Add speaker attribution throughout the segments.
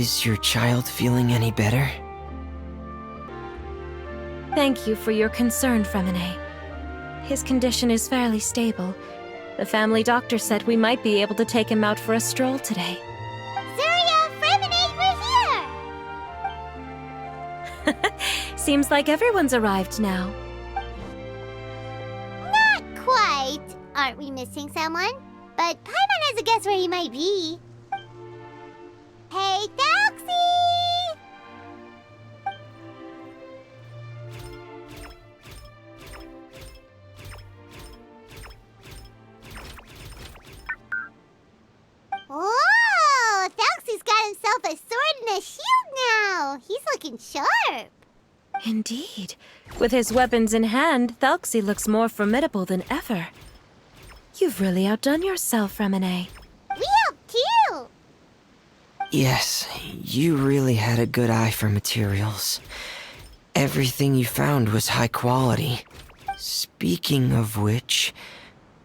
Speaker 1: Is your child feeling any better?
Speaker 2: Thank you for your concern, Fremine. His condition is fairly stable. The family doctor said we might be able to take him out for a stroll today.
Speaker 3: Zuria, Fremine, we're here!
Speaker 2: Seems like everyone's arrived now.
Speaker 3: Not quite. Aren't we missing someone? But Paimon has a guess where he might be. Hey, Thalxie! Whoa! Thalxie's got himself a sword and a shield now! He's looking sharp!
Speaker 2: Indeed. With his weapons in hand, Thalxie looks more formidable than ever. You've really outdone yourself, Fremine.
Speaker 3: We helped too!
Speaker 1: Yes, you really had a good eye for materials. Everything you found was high quality. Speaking of which,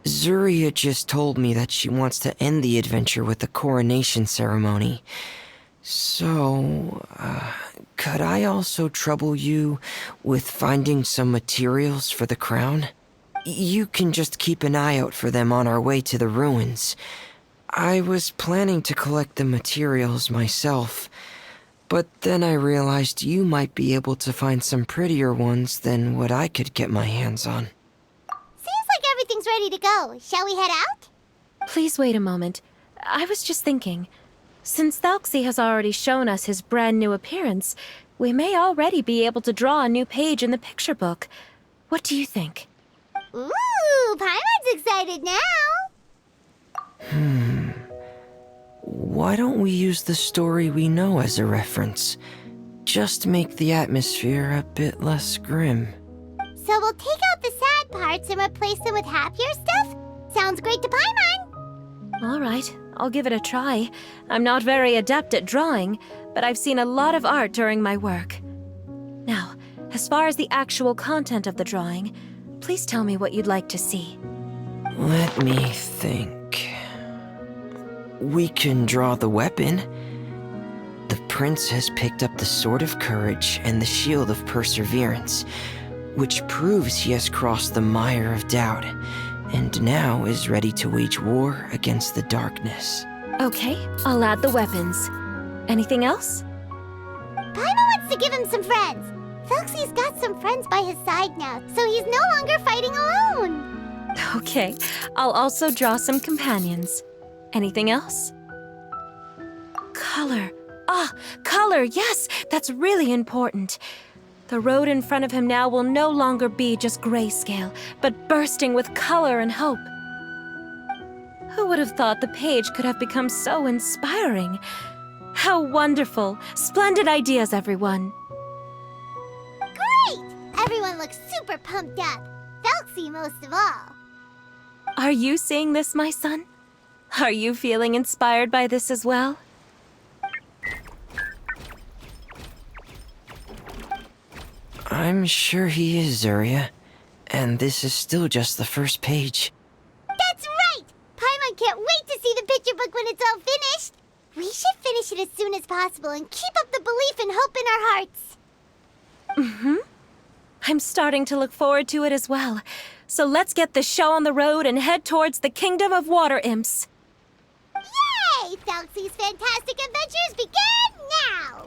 Speaker 1: Zuria just told me that she wants to end the adventure with the coronation ceremony. So, could I also trouble you with finding some materials for the crown? You can just keep an eye out for them on our way to the ruins. I was planning to collect the materials myself, but then I realized you might be able to find some prettier ones than what I could get my hands on.
Speaker 3: Seems like everything's ready to go. Shall we head out?
Speaker 2: Please wait a moment. I was just thinking. Since Thalxie has already shown us his brand new appearance, we may already be able to draw a new page in the picture book. What do you think?
Speaker 3: Ooh, Paimon's excited now!
Speaker 1: Why don't we use the story we know as a reference? Just make the atmosphere a bit less grim.
Speaker 3: So we'll take out the sad parts and replace them with happier stuff? Sounds great to Paimon!
Speaker 2: All right, I'll give it a try. I'm not very adept at drawing, but I've seen a lot of art during my work. Now, as far as the actual content of the drawing, please tell me what you'd like to see.
Speaker 1: Let me think. We can draw the weapon. The prince has picked up the Sword of Courage and the Shield of Perseverance, which proves he has crossed the mire of doubt, and now is ready to wage war against the darkness.
Speaker 2: Okay, I'll add the weapons. Anything else?
Speaker 3: Paimon wants to give him some friends. Thalxie's got some friends by his side now, so he's no longer fighting alone.
Speaker 2: Okay, I'll also draw some companions. Anything else? Color. Ah, color, yes, that's really important. The road in front of him now will no longer be just grayscale, but bursting with color and hope. Who would have thought the page could have become so inspiring? How wonderful! Splendid ideas, everyone!
Speaker 3: Great! Everyone looks super pumped up. Thalxie most of all.
Speaker 2: Are you seeing this, my son? Are you feeling inspired by this as well?
Speaker 1: I'm sure he is, Zuria. And this is still just the first page.
Speaker 3: That's right! Paimon can't wait to see the picture book when it's all finished. We should finish it as soon as possible and keep up the belief and hope in our hearts.
Speaker 2: I'm starting to look forward to it as well. So let's get the show on the road and head towards the Kingdom of Water Imps.
Speaker 3: Yay! Thalxie's fantastic adventures begin now!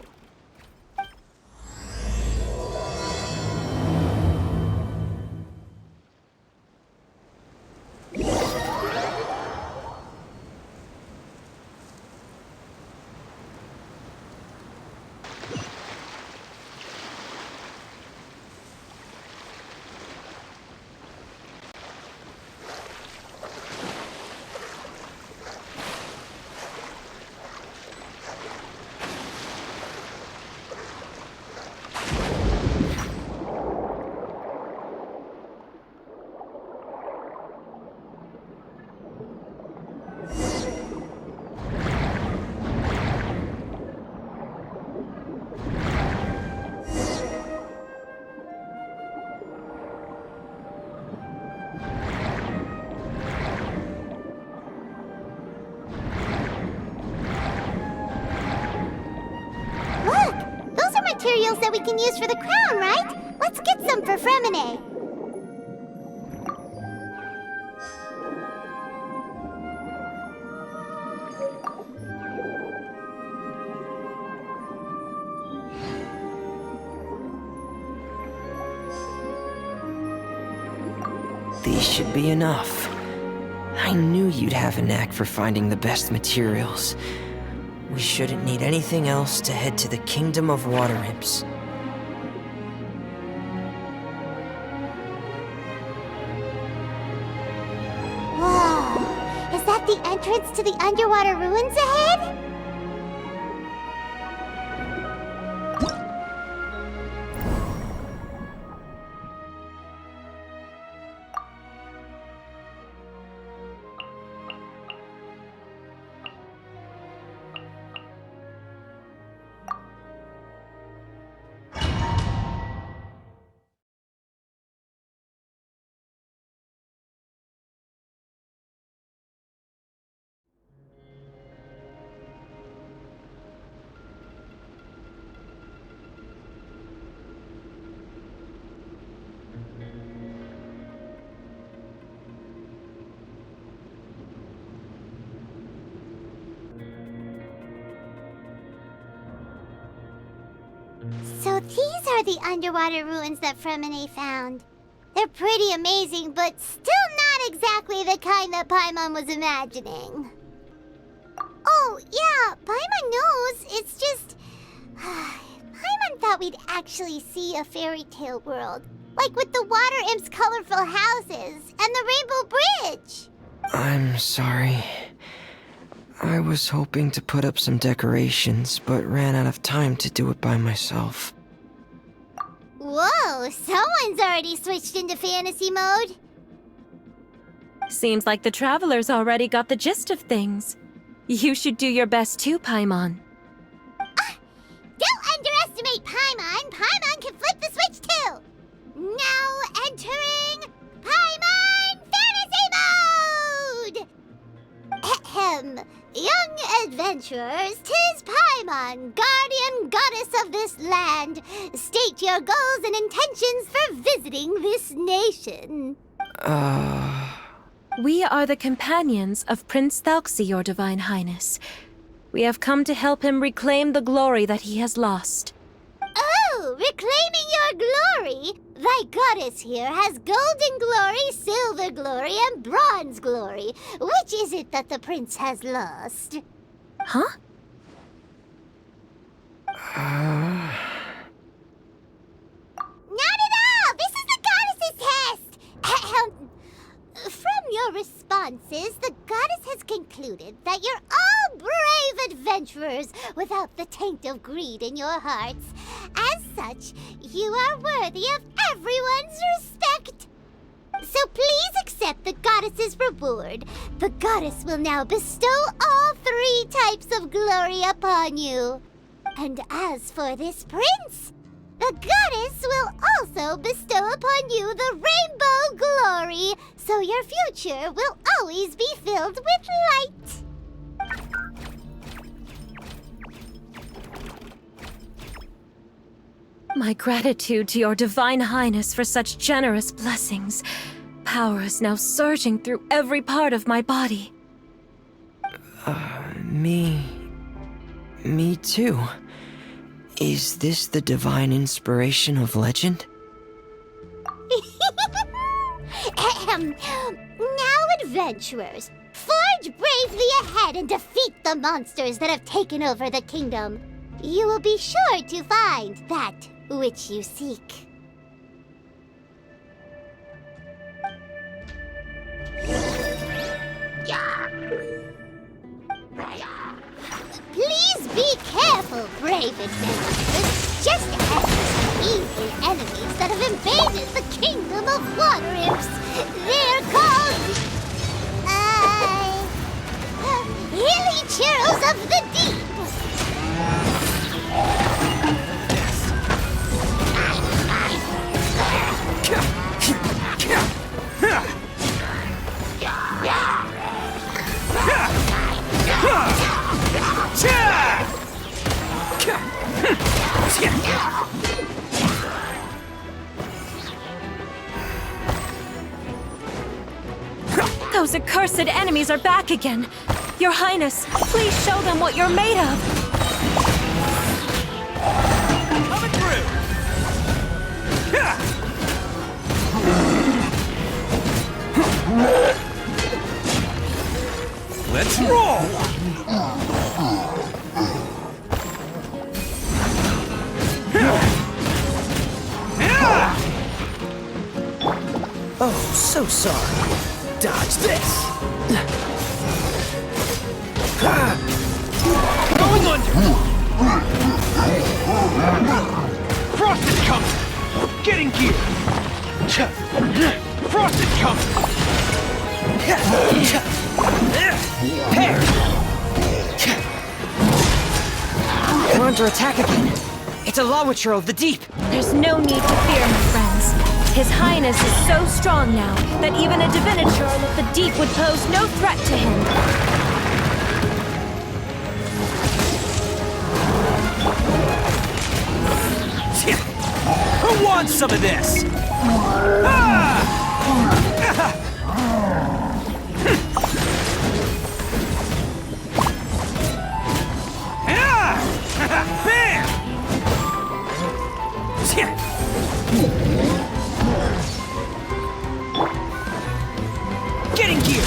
Speaker 3: materials that we can use for the crown, right? Let's get some for Fremine.
Speaker 1: These should be enough. I knew you'd have a knack for finding the best materials. We shouldn't need anything else to head to the Kingdom of Water Imps.
Speaker 3: Whoa! Is that the entrance to the underwater ruins ahead? So these are the underwater ruins that Fremine found. They're pretty amazing, but still not exactly the kind that Paimon was imagining. Oh, yeah, Paimon knows. It's just... Paimon thought we'd actually see a fairy tale world. Like with the Water Imp's colorful houses and the Rainbow Bridge.
Speaker 1: I'm sorry. I was hoping to put up some decorations, but ran out of time to do it by myself.
Speaker 3: Whoa, someone's already switched into fantasy mode.
Speaker 2: Seems like the travelers already got the gist of things. You should do your best too, Paimon.
Speaker 3: Don't underestimate Paimon! Paimon can flip the switch too! Now entering Paimon Fantasy Mode! Ahem. Young adventurers, 'tis Paimon, guardian goddess of this land. State your goals and intentions for visiting this nation.
Speaker 2: We are the companions of Prince Thalxi, your Divine Highness. We have come to help him reclaim the glory that he has lost.
Speaker 3: Oh, reclaiming your glory? Thy goddess here has golden glory, silver glory, and bronze glory. Which is it that the prince has lost?
Speaker 2: Huh?
Speaker 3: Not at all! This is the goddess's test! Ahem. From your responses, the goddess has concluded that you're all brave adventurers without the taint of greed in your hearts. As such, you are worthy of everyone's respect. So please accept the goddess's reward. The goddess will now bestow all 3 types of glory upon you. And as for this prince, the goddess will also bestow upon you the rainbow glory, so your future will always be filled with light.
Speaker 2: My gratitude to your Divine Highness for such generous blessings. Power is now surging through every part of my body.
Speaker 1: Me too. Is this the divine inspiration of legend?
Speaker 3: Now, adventurers, forge bravely ahead and defeat the monsters that have taken over the kingdom. You will be sure to find that which you seek. Please be careful, brave adventurers. Just ahead are some evil enemies that have invaded the kingdom of Water Imps. They're called... Hilly Churros of the Deep.
Speaker 2: Those accursed enemies are back again. Your Highness, please show them what you're made of.
Speaker 4: Coming through! Yeah. Let's roll!
Speaker 5: Oh, so sorry. Dodge this.
Speaker 4: Going under! Frost is coming! Getting gear! Frost is coming!
Speaker 1: Pair! We're under attack again. It's a Lawitcher of the deep.
Speaker 2: There's no need to fear, my friends. His Highness is so strong now that even a diviniture of the deep would pose no threat to him.
Speaker 4: Who wants some of this? Bam! Getting gear!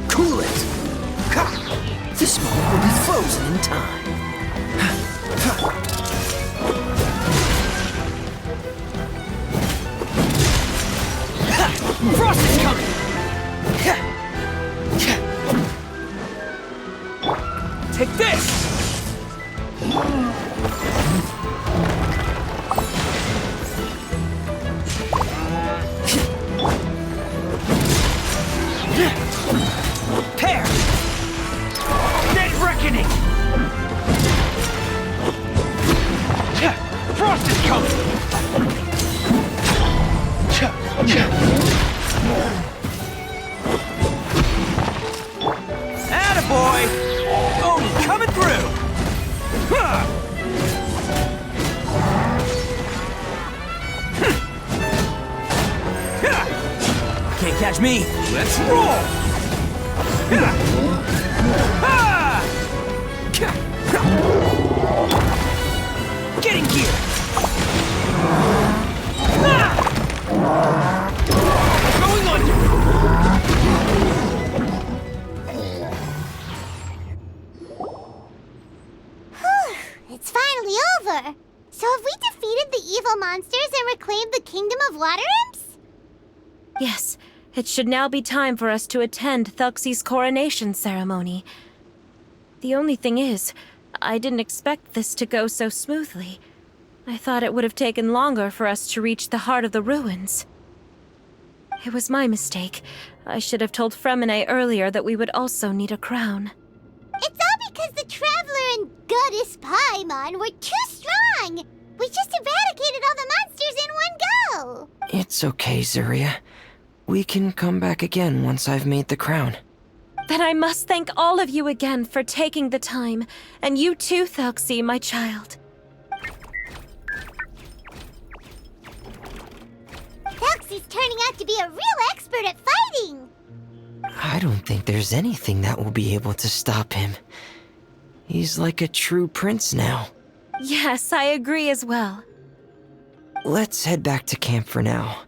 Speaker 5: Cool it. This moment will be frozen in time.
Speaker 4: Frost is coming! Take this! Pair! Dead reckoning! Frost is coming! Attaboy! Oh, coming through! Can't catch me! Let's roll! Getting gear! Going under!
Speaker 3: It's finally over! So have we defeated the evil monsters and reclaimed the Kingdom of Water Imps?
Speaker 2: Yes, it should now be time for us to attend Thuxie's coronation ceremony. The only thing is, I didn't expect this to go so smoothly. I thought it would have taken longer for us to reach the heart of the ruins. It was my mistake. I should have told Fremine earlier that we would also need a crown.
Speaker 3: It's all because the Traveler and Goddess Paimon were too strong! We just eradicated all the monsters in one go!
Speaker 1: It's okay, Zuria. We can come back again once I've made the crown.
Speaker 2: Then I must thank all of you again for taking the time, and you too, Thuxie, my child.
Speaker 3: Thuxie's turning out to be a real expert at fighting!
Speaker 1: I don't think there's anything that will be able to stop him. He's like a true prince now.
Speaker 2: Yes, I agree as well.
Speaker 1: Let's head back to camp for now.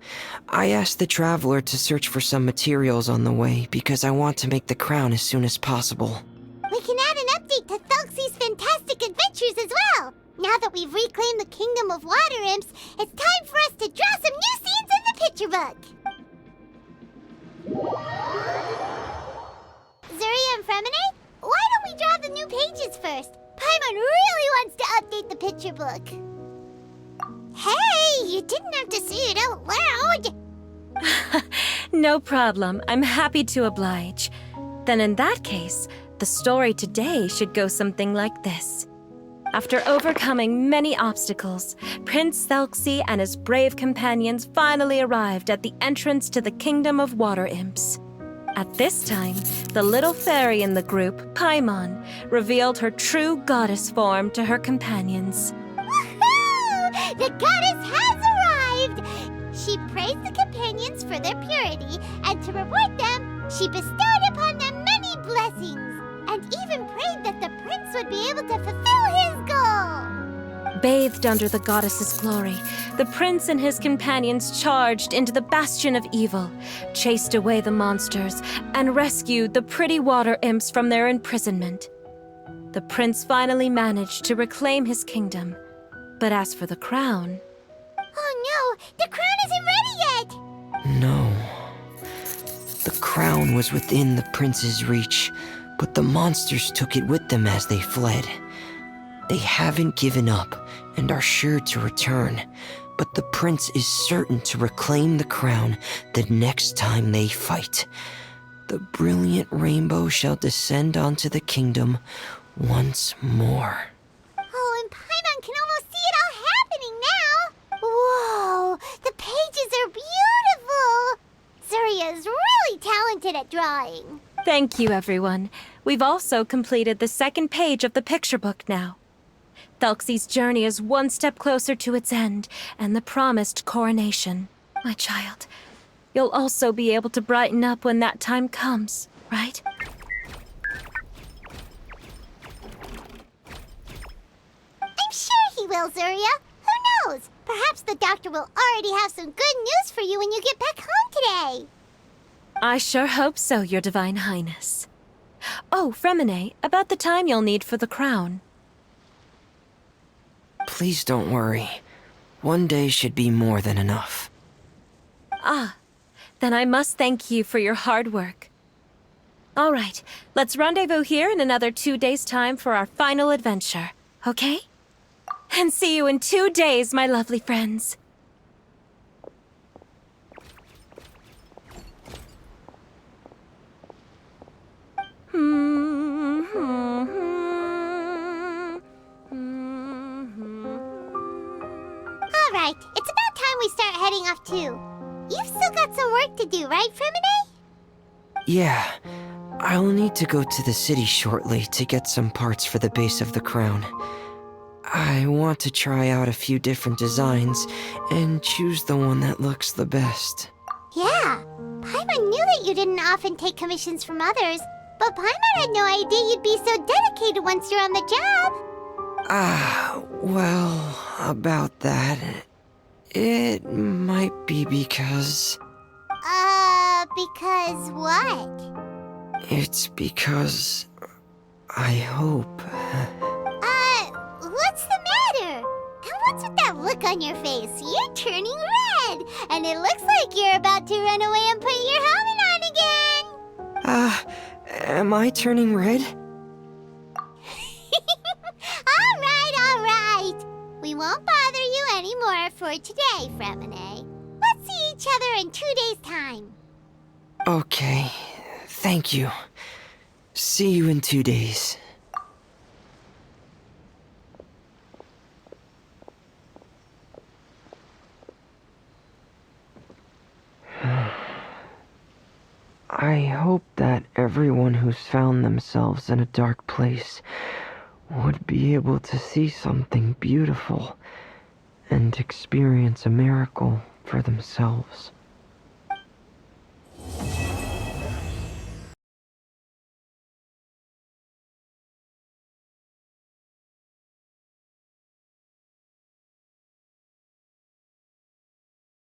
Speaker 1: I asked the Traveler to search for some materials on the way because I want to make the crown as soon as possible.
Speaker 3: We can add an update to Thuxie's fantastic adventures as well! Now that we've reclaimed the Kingdom of Water Imps, it's time for us to draw some new scenes in the picture book! Zuria and Fremine, why don't we draw the new pages first? Paimon really wants to update the picture book. Hey, you didn't have to say it out loud!
Speaker 2: No problem. I'm happy to oblige. Then in that case, the story today should go something like this. After overcoming many obstacles, Prince Thuxie and his brave companions finally arrived at the entrance to the Kingdom of Water Imps. At this time, the little fairy in the group, Paimon, revealed her true goddess form to her companions.
Speaker 3: Woohoo! The goddess has arrived! She praised the companions for for their purity, and to reward them, she bestowed upon them many blessings, and even prayed that the prince would be able to fulfill his goal.
Speaker 2: Bathed under the goddess's glory, the prince and his companions charged into the bastion of evil, chased away the monsters, and rescued the pretty water imps from their imprisonment. The prince finally managed to reclaim his kingdom. But as for the crown...
Speaker 3: Oh no, the crown isn't ready yet!
Speaker 1: No. The crown was within the prince's reach, but the monsters took it with them as they fled. They haven't given up and are sure to return, but the prince is certain to reclaim the crown the next time they fight. The brilliant rainbow shall descend onto the kingdom once more.
Speaker 3: Oh, and Paimon can almost see it all happening now! Whoa, the pages are beautiful! Surya is really talented at drawing.
Speaker 2: Thank you, everyone. We've also completed the second page of the picture book now. Thelxie's journey is one step closer to its end, and the promised coronation. My child, you'll also be able to brighten up when that time comes, right?
Speaker 3: I'm sure he will, Surya. Who knows? Perhaps the doctor will already have some good news for you when you get back home today.
Speaker 2: I sure hope so, Your Divine Highness. Oh, Fremine, about the time you'll need for the crown.
Speaker 1: Please don't worry. One day should be more than enough.
Speaker 2: Ah, then I must thank you for your hard work. All right, let's rendezvous here in another 2 days' time for our final adventure, okay? And see you in 2 days, my lovely friends.
Speaker 3: Alright, it's about time we start heading off too. You've still got some work to do, right, Fremine?
Speaker 1: Yeah, I'll need to go to the city shortly to get some parts for the base of the crown. I want to try out a few different designs and choose the one that looks the best.
Speaker 3: Yeah, Paimon knew that you didn't often take commissions from others, but Paimon had no idea you'd be so dedicated once you're on the job.
Speaker 1: Well, about that, it might be because...
Speaker 3: Because what?
Speaker 1: It's because... I hope...
Speaker 3: What's the matter? And what's with that look on your face? You're turning red, and it looks like you're about to run away and put your helmet on again.
Speaker 1: Am I turning red?
Speaker 3: All right. We won't bother you anymore for today, Fremine. Let's see each other in 2 days' time.
Speaker 1: Okay, thank you. See you in 2 days. I hope that everyone who's found themselves in a dark place would be able to see something beautiful and experience a miracle for themselves.